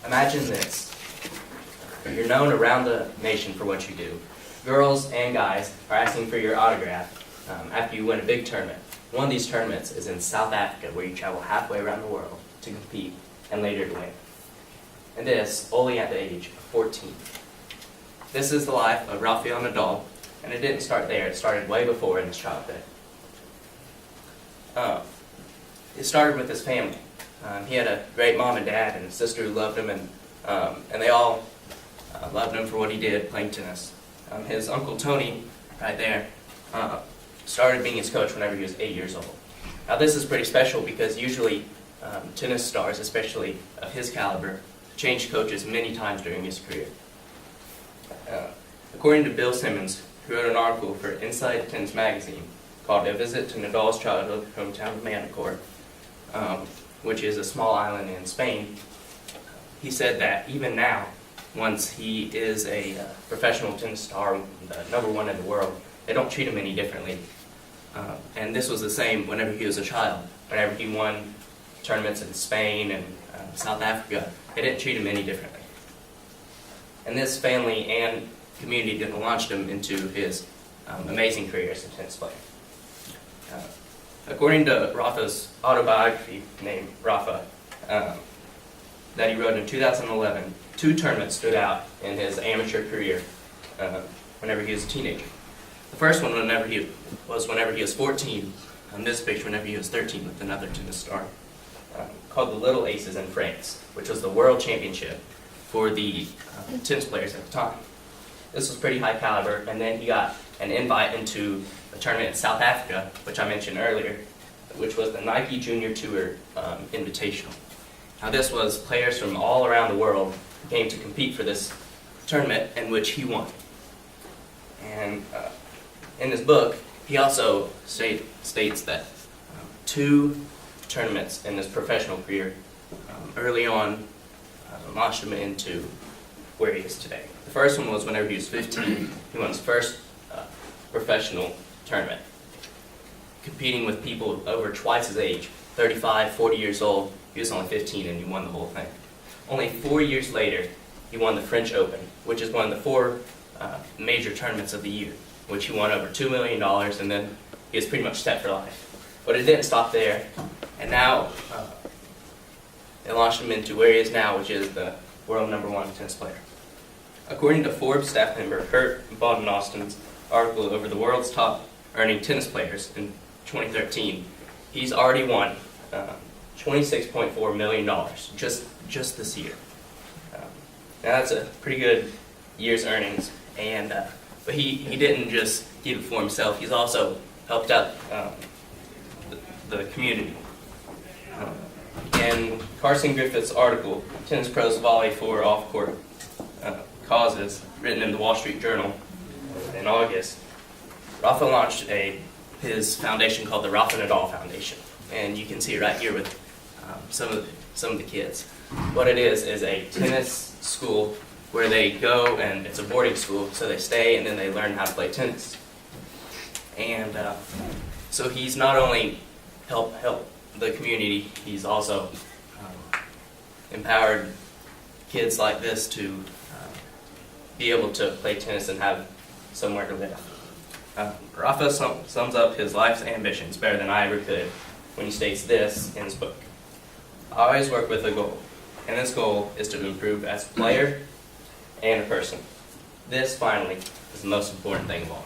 Imagine this. You're known around the nation for what you do. Girls and guys are asking for your autograph after you win a big tournament. One of these tournaments is in South Africa, where you travel halfway around the world to compete and later to win. And this only at the age of 14. This is the life of Rafael Nadal, and it didn't start there. It started way before in his childhood. It started with his family. He had a great mom and dad and a sister who loved him, and they all loved him for what he did playing tennis. His uncle Tony, right there, started being his coach whenever he was 8 years old. Now this is pretty special because usually tennis stars, especially of his caliber, changed coaches many times during his career. According to Bill Simmons, who wrote an article for Inside Tennis magazine called A Visit to Nadal's Childhood Hometown of Manacor, which is a small island in Spain, he said that even now, once he is a professional tennis star, the #1 in the world, they don't treat him any differently. And this was the same whenever he was a child. Whenever he won tournaments in Spain and South Africa, they didn't treat him any differently. And this family and community launched him into his amazing career as a tennis player. According to Rafa's autobiography, named Rafa, that he wrote in 2011, 2 tournaments stood out in his amateur career whenever he was a teenager. The first one whenever he was 14, and this picture whenever he was 13 with another tennis star, called the Little Aces in France, which was the world championship for the tennis players at the time. This was pretty high caliber, and then he got an invite into a tournament in South Africa, which I mentioned earlier, which was the Nike Junior Tour Invitational. Now this was players from all around the world who came to compete for this tournament, in which he won. And in his book, he also states that 2 tournaments in his professional career early on launched him into where he is today. The first one was whenever he was 15. He won his first professional tournament, competing with people over twice his age, 35, 40 years old. He was only 15 and he won the whole thing. Only 4 years later, he won the French Open, which is one of the 4 major tournaments of the year, which he won over $2 million, and then he was pretty much set for life. But it didn't stop there, and now it launched him into where he is now, which is the world #1 tennis player. According to Forbes staff member Kurt Baden-Austin's article over the world's top earning tennis players in 2013, he's already won $26.4 million just this year. Now that's a pretty good year's earnings, and but he didn't just keep it for himself. He's also helped out the community. In Carson Griffith's article, Tennis Pros Volley for Off-Court Causes, written in the Wall Street Journal in August, Rafa launched his foundation called the Rafa Nadal Foundation, and you can see it right here with some of the kids. What it is a tennis school where they go, and it's a boarding school, so they stay and then they learn how to play tennis. And so he's not only help the community, he's also empowered kids like this to be able to play tennis and have somewhere to live. Rafa sums up his life's ambitions better than I ever could when he states this in his book. I always work with a goal, and this goal is to improve as a player and a person. This, finally, is the most important thing of all.